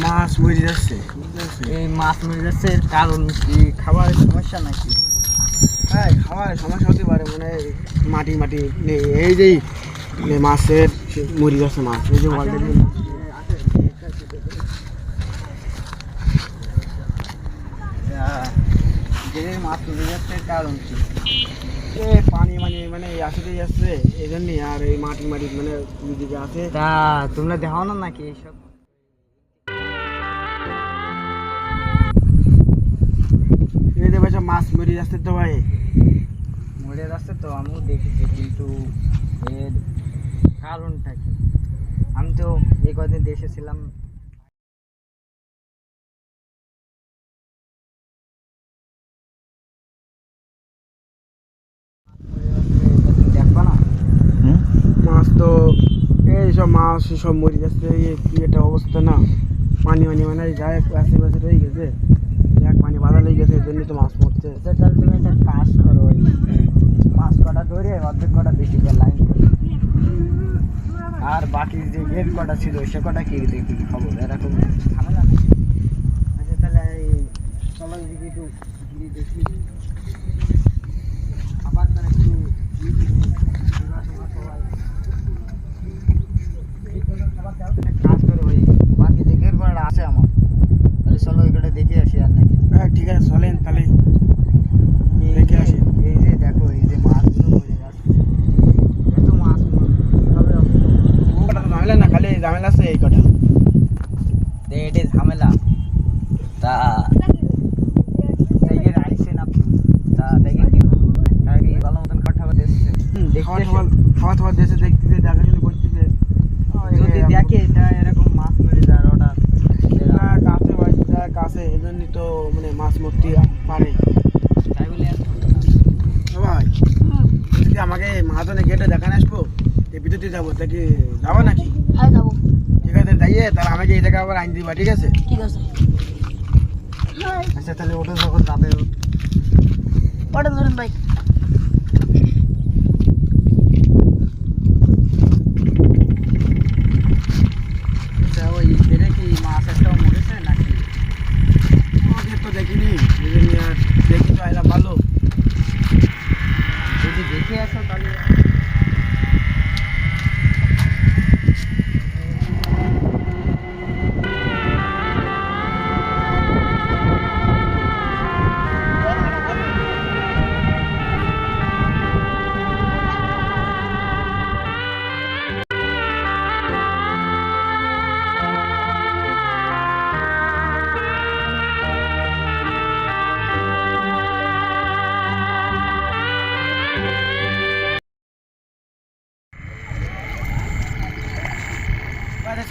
মাছ মরে যাচ্ছে। এই মাছ মরে যাচ্ছে কারণ কি খাবারের সমস্যা নাকি? হ্যাঁ, খাওয়ার সমস্যা হতে পারে, মানে মাটি নেই, এই যে মাছের মরে যাচ্ছে মাছ, এই যে অলরেডি মাছ মরে যাচ্ছে কারণ কি? পানি মানে আসতে যাচ্ছে এই জন্যই, আর এই মাটি মানে দিকে আছে। তা তোমরা দেখাও না নাকি এইসব? এই যে ভাই সব মাছ মরে যাচ্ছে তো ভাই, মরে যাচ্ছে তো আমিও দেখেছি, কিন্তু এর কারণটা কি? আমি তো এই কদিন দেশে ছিলাম, দেখবো না? মাছ তো এই সব মাছ সব মরে যাচ্ছে, কি একটা অবস্থা না, পানি মানে যায় আশেপাশে রয়ে গেছে, এক পানি বাধা লেগে গেছে, এই জন্যই তো মাছ মরছে। তাহলে তুমি একটা কাজ করো, ওই মাছ কটা ধরে অর্ধেক কটা বেশি করে লাইন করো, আর বাকি যে এর কটা ছিল সে কটা কি দেখি খবর, এরকম ঝামেলা নেই। আচ্ছা তাহলে এই চলো এদিকে একটু ঘুরে দেখি, আবার তার একটু কাজ করে ওই বাকি যে গের কটা আছে আমার, তাহলে চলো ওইটা দেখে আসি আর নাকি? হ্যাঁ ঠিক আছে, চলেন তাহলে দেখে আসি। এই যে দেখো, এই যে মাছগুলো মরে যাচ্ছে, এত মাছ কিভাবে কটা তো ঝামেলা না, খালি ঝামেলা আছে এই কটা। এটি ঝামেলা। তা দেখে আইসেন আপনি, তা দেখে কি নাকি ভালো মতন কাঠা দিচ্ছে, খাওয়া দেশে দেখতেছে, দেখাশুনি করতেছে, যদি দেখে তা এরকম মাছ মরে যায় ওটা কাছে কাছে, এই জন্যই তো মানে মাছ মরতে পারে। তাই বলে ভাই যদি আমাকে মহাজনের গেটে দেখানে আসবো, এই বিদ্যুতে যাবো, তা কি যাবো নাকি? হ্যাঁ যাবো। ঠিক আছে, যাইয়ে তাহলে আমাকে এই জায়গায় আবার আইন দিবা, ঠিক আছে? ঠিক আছে। আচ্ছা তাহলে ওটা যখন যাবে পড়েন ধরেন ভাই। ওই বেড়ে কি মাছ একটাও মরেছে নাকি? আমাকে তো দেখিনি, এই জন্য আর দেখি তো আইলা ভালো। যদি দেখে আসো তাহলে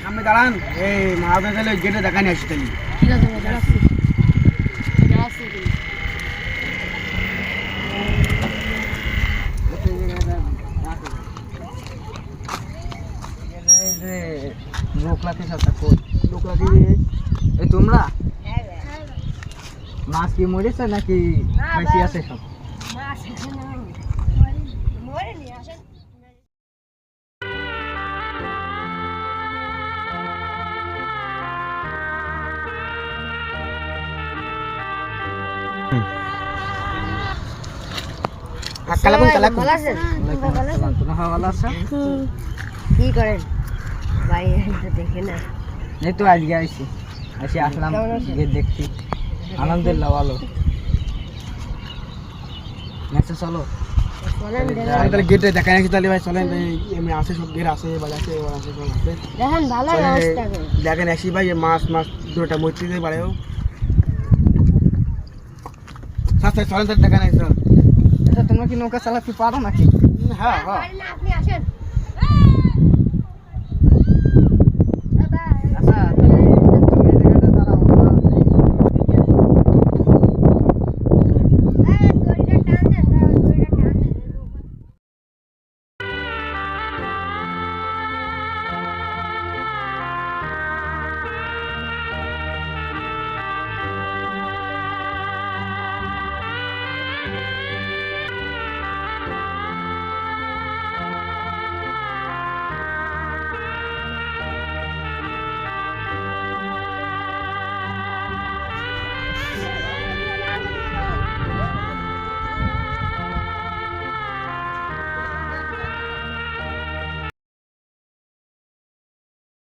সামনে দাঁড়ান, এই মহাজন তাহলে গেটে দেখানি আসি তাহলে। ঠিক আছে ভাই, দাঁড়াচ্ছি দাঁড়াচ্ছি। লোক লাফি সাথে কই লোক লাগি এই তোমরা মাছ কি মরেছে নাকি বেশি আছে সব? কালাকুন ভালো আছেন? ভালো আছে? কি করেন ভাই? দেখে না, এই তো আজকে আসি আসলাম গিয়ে দেখছি, আলহামদুলিল্লাহ ভালো। আচ্ছা চলো তাহলে গেটে দেখানি আসি তাহলে ভাই, চলেন। এমনি আছে সব গেট আছে, বাজার আছে সব আছে, দেখেন ভালো অবস্থা করে। দেখেন আসি ভাই, মাছ দুটা মরতে পারেও। চলেন তাহলে দেখানি আসি। আচ্ছা তোমরা কি নৌকা চালাতে পারো নাকি? হ্যাঁ আপনি আসেন।